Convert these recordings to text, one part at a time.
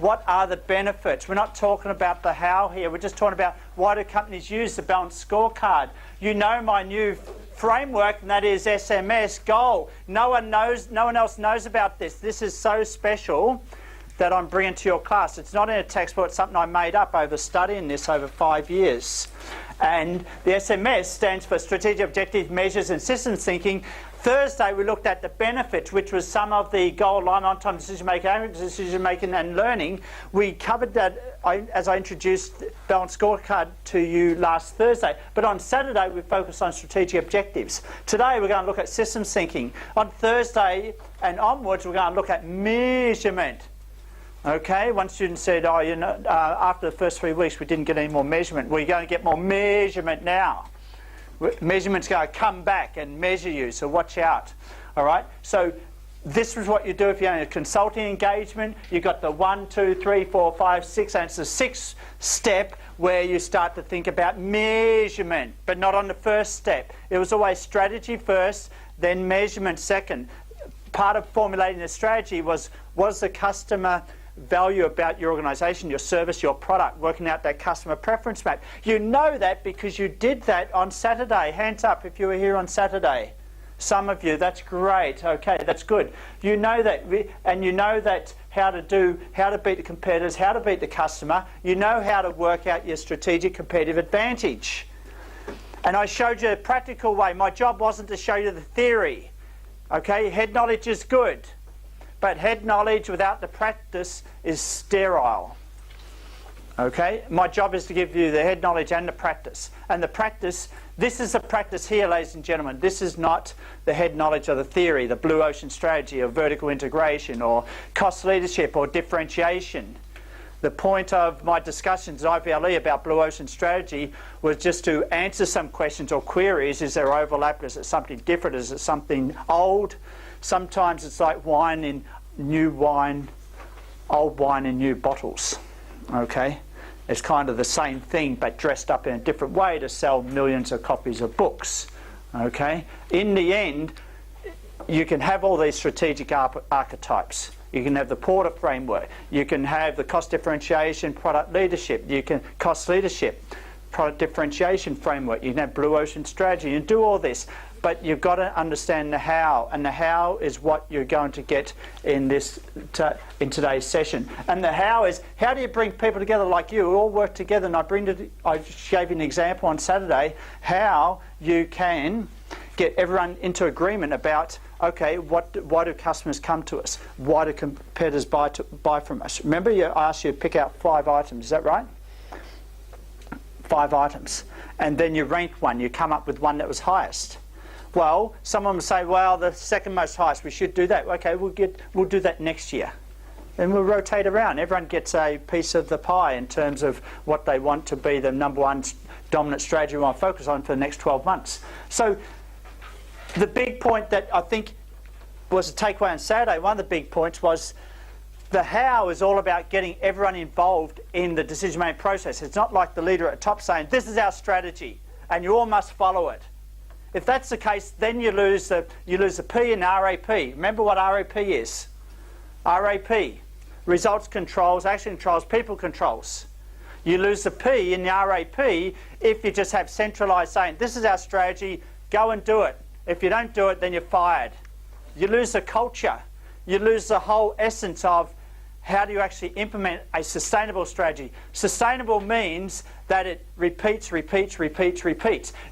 what are the benefits. We're not talking about the how here. We're just talking about why do companies use the balanced scorecard. You know my new framework, and that is SMS goal. No one else knows about this. This is so special that I'm bringing to your class. It's not in a textbook. It's something I made up over studying this over 5 years. And the SMS stands for Strategic Objectives, Measures and Systems Thinking. Thursday we looked at the benefits, which was some of the goal line, on-time decision-making, accurate decision-making and learning. We covered that as I introduced Balanced Scorecard to you last Thursday. But on Saturday we focused on strategic objectives. Today we're going to look at systems thinking. On Thursday and onwards we're going to look at measurement. Okay, one student said, oh, you know, after the first 3 weeks we didn't get any more measurement. We're going to get more measurement now. Measurement's going to come back and measure you, so watch out. All right, so this is what you do if you're in a consulting engagement. You've got the 1, 2, 3, 4, 5, 6, and it's the 6th step where you start to think about measurement, but not on the first step. It was always strategy first, then measurement second. Part of formulating the strategy was the customer value about your organisation, your service, your product, working out that customer preference map. You know that because you did that on Saturday. Hands up if you were here on Saturday. Some of you, that's great. Okay, that's good. You know that, and you know that how to beat the competitors, how to beat the customer. You know how to work out your strategic competitive advantage. And I showed you a practical way. My job wasn't to show you the theory. Okay, head knowledge is good. But head knowledge without the practice is sterile. Okay? My job is to give you the head knowledge and the practice. And the practice, this is the practice here, ladies and gentlemen. This is not the head knowledge or the theory, the blue ocean strategy or vertical integration or cost leadership or differentiation. The point of my discussions at IVLE about blue ocean strategy was just to answer some questions or queries. Is there overlap? Is it something different? Is it something old? Sometimes it's like wine in new wine, old wine in new bottles. Okay? It's kind of the same thing but dressed up in a different way to sell millions of copies of books. Okay? In the end, you can have all these strategic archetypes. You can have the Porter framework. You can have the cost differentiation, product leadership. You can cost leadership, product differentiation framework. You can have blue ocean strategy. You can do all this. But you've got to understand the how, and the how is what you're going to get in in today's session. And the how is, how do you bring people together like you who all work together? And I gave you an example on Saturday how you can get everyone into agreement about, okay, why do customers come to us? Why do competitors buy from us? Remember, I asked you to pick out 5 items. Is that right? 5 items, and then you rank one. You come up with one that was highest. Well, someone will say, well, the second most highest, we should do that. Okay, we'll do that next year. Then we'll rotate around. Everyone gets a piece of the pie in terms of what they want to be the number one dominant strategy we want to focus on for the next 12 months. So the big point that I think was a takeaway on Saturday, one of the big points was the how is all about getting everyone involved in the decision-making process. It's not like the leader at the top saying, this is our strategy, and you all must follow it. If that's the case, then you lose the P in RAP. Remember what RAP is? RAP, results controls, action controls, people controls. You lose the P in the RAP if you just have centralised saying, this is our strategy, go and do it. If you don't do it, then you're fired. You lose the culture. You lose the whole essence of how do you actually implement a sustainable strategy. Sustainable means that it repeats.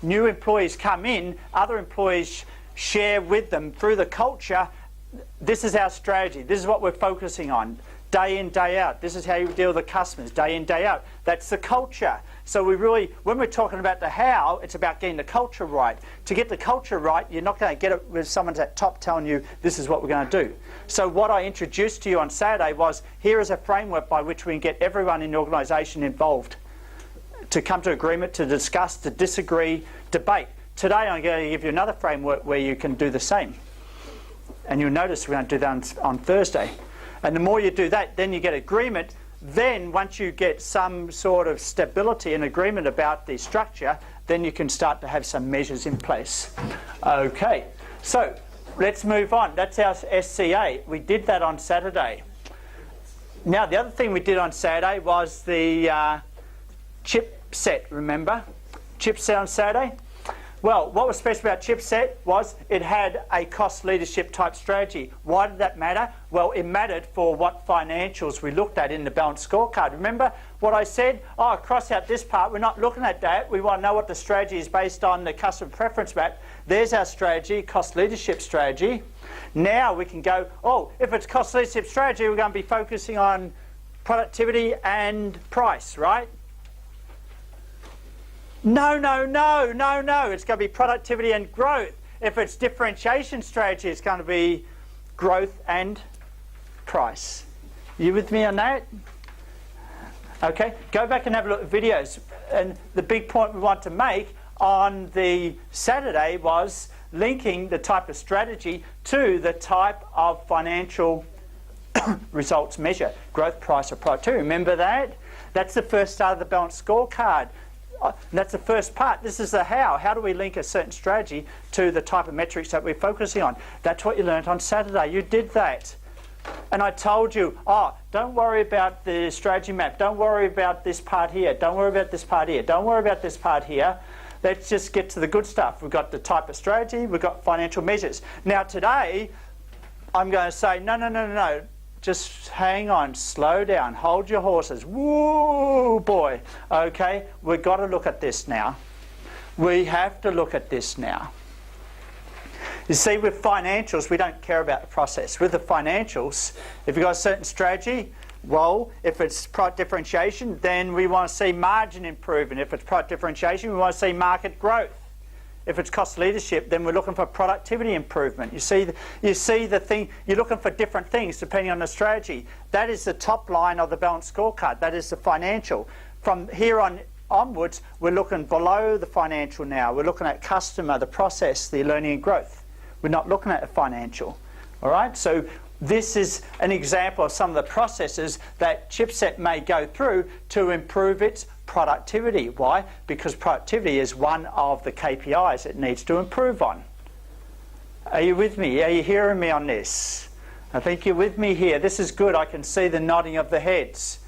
New employees come in, other employees share with them through the culture. This is our strategy. This is what we're focusing on. Day in, day out. This is how you deal with the customers, day in, day out. That's the culture. So we really, when we're talking about the how, it's about getting the culture right. To get the culture right, you're not going to get it with someone at top telling you this is what we're going to do. So what I introduced to you on Saturday was, here is a framework by which we can get everyone in the organisation involved to come to agreement, to discuss, to disagree, debate. Today I'm going to give you another framework where you can do the same. And you'll notice we're going to do that on Thursday. And the more you do that, then you get agreement. Then once you get some sort of stability and agreement about the structure, then you can start to have some measures in place. Okay, so let's move on. That's our SCA. We did that on Saturday. Now, the other thing we did on Saturday was the chipset, remember? Chipset on Saturday? Well, what was special about chipset was it had a cost leadership type strategy. Why did that matter? Well, it mattered for what financials we looked at in the balanced scorecard. Remember what I said? Oh, cross out this part. We're not looking at that. We want to know what the strategy is based on the customer preference map. There's our strategy, cost leadership strategy. Now we can go, oh, if it's cost leadership strategy, we're going to be focusing on productivity and price, right? No. It's going to be productivity and growth. If it's differentiation strategy, it's going to be growth and price. You with me on that? Okay, go back and have a look at videos. And the big point we want to make on the Saturday was linking the type of strategy to the type of financial results measure. Growth, price, or productivity. Remember that? That's the first start of the balanced scorecard. And that's the first part. This is the how. How do we link a certain strategy to the type of metrics that we're focusing on? That's what you learned on Saturday. You did that. And I told you, oh, don't worry about the strategy map. Don't worry about this part here. Don't worry about this part here. Don't worry about this part here. Let's just get to the good stuff. We've got the type of strategy. We've got financial measures. Now today, I'm going to say, no. Just hang on, slow down, hold your horses. Woo, boy. Okay, we've got to look at this now. We have to look at this now. You see, with financials, we don't care about the process. With the financials, if you've got a certain strategy, well, if it's product differentiation, then we want to see margin improvement. If it's product differentiation, we want to see market growth. If it's cost leadership, then we're looking for productivity improvement. You see the thing, you're looking for different things depending on the strategy. That is the top line of the balanced scorecard. That is the financial. From here onwards, we're looking below the financial now. We're looking at customer, the process, the learning and growth. We're not looking at the financial. All right? So this is an example of some of the processes that Chipset may go through to improve its productivity. Why? Because productivity is one of the KPIs it needs to improve on. Are you with me? Are you hearing me on this? I think you're with me here. This is good. I can see the nodding of the heads.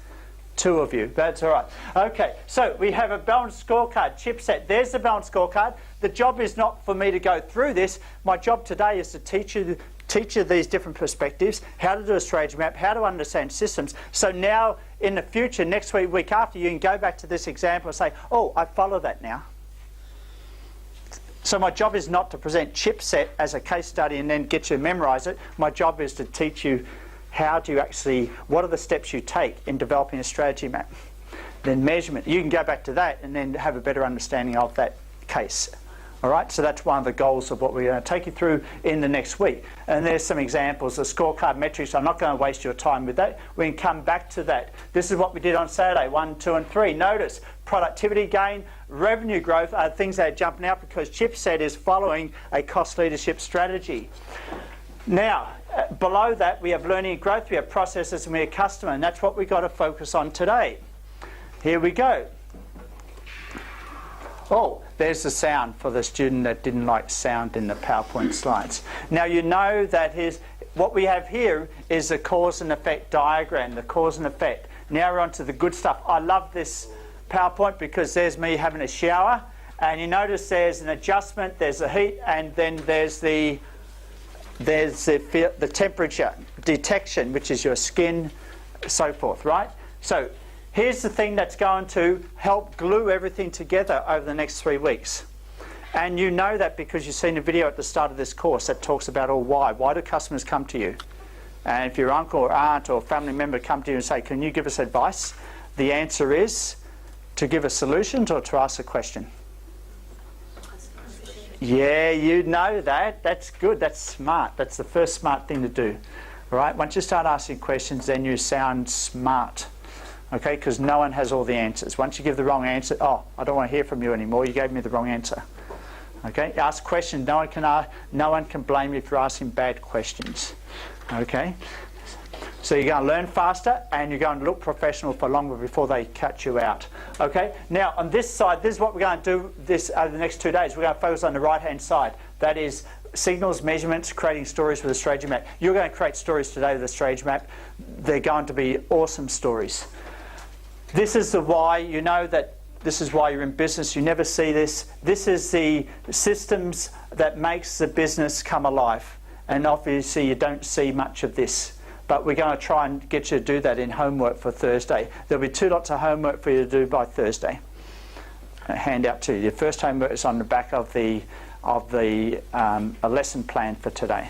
Two of you. That's all right. Okay, so we have a balanced scorecard. Chipset. There's the balanced scorecard. The job is not for me to go through this. My job today is to teach you these different perspectives, how to do a strategy map, how to understand systems. So now, in the future, next week after, you can go back to this example and say, oh, I follow that now. So my job is not to present Chipset as a case study and then get you to memorize it. My job is to teach you how do you actually, what are the steps you take in developing a strategy map. Then measurement. You can go back to that and then have a better understanding of that case. All right, so that's one of the goals of what we're going to take you through in the next week. And there's some examples of scorecard metrics. I'm not going to waste your time with that. We can come back to that. This is what we did on Saturday, 1, 2, and 3. Notice, productivity gain, revenue growth are things that are jumping out because Chipset is following a cost leadership strategy. Now, below that, we have learning and growth, we have processes, and we have customer. And that's what we've got to focus on today. Here we go. Oh, there's the sound for the student that didn't like sound in the PowerPoint slides. Now you know that what we have here is the cause and effect diagram, the cause and effect. Now we're on to the good stuff. I love this PowerPoint because there's me having a shower, and you notice there's an adjustment, there's the heat, and then there's the temperature detection, which is your skin, so forth, right? So here's the thing that's going to help glue everything together over the next 3 weeks. And you know that because you've seen a video at the start of this course that talks about all why. Why do customers come to you? And if your uncle or aunt or family member come to you and say, can you give us advice? The answer is to give us solutions or to ask a question. Yeah, you know that. That's good. That's smart. That's the first smart thing to do. All right? Once you start asking questions, then you sound smart. Okay, because no one has all the answers. Once you give the wrong answer, oh, I don't want to hear from you anymore. You gave me the wrong answer. Okay, ask questions. No one can blame you for asking bad questions. Okay, so you're going to learn faster and you're going to look professional for longer before they cut you out. Okay, now on this side, this is what we're going to do this over the next 2 days. We're going to focus on the right-hand side. That is signals, measurements, creating stories with a strategy map. You're going to create stories today with a strategy map. They're going to be awesome stories. This is the why. You know that this is why you're in business. You never see this. This is the systems that makes the business come alive. And obviously you don't see much of this. But we're going to try and get you to do that in homework for Thursday. There'll be 2 lots of homework for you to do by Thursday. A handout to you. Your first homework is on the back of a lesson plan for today.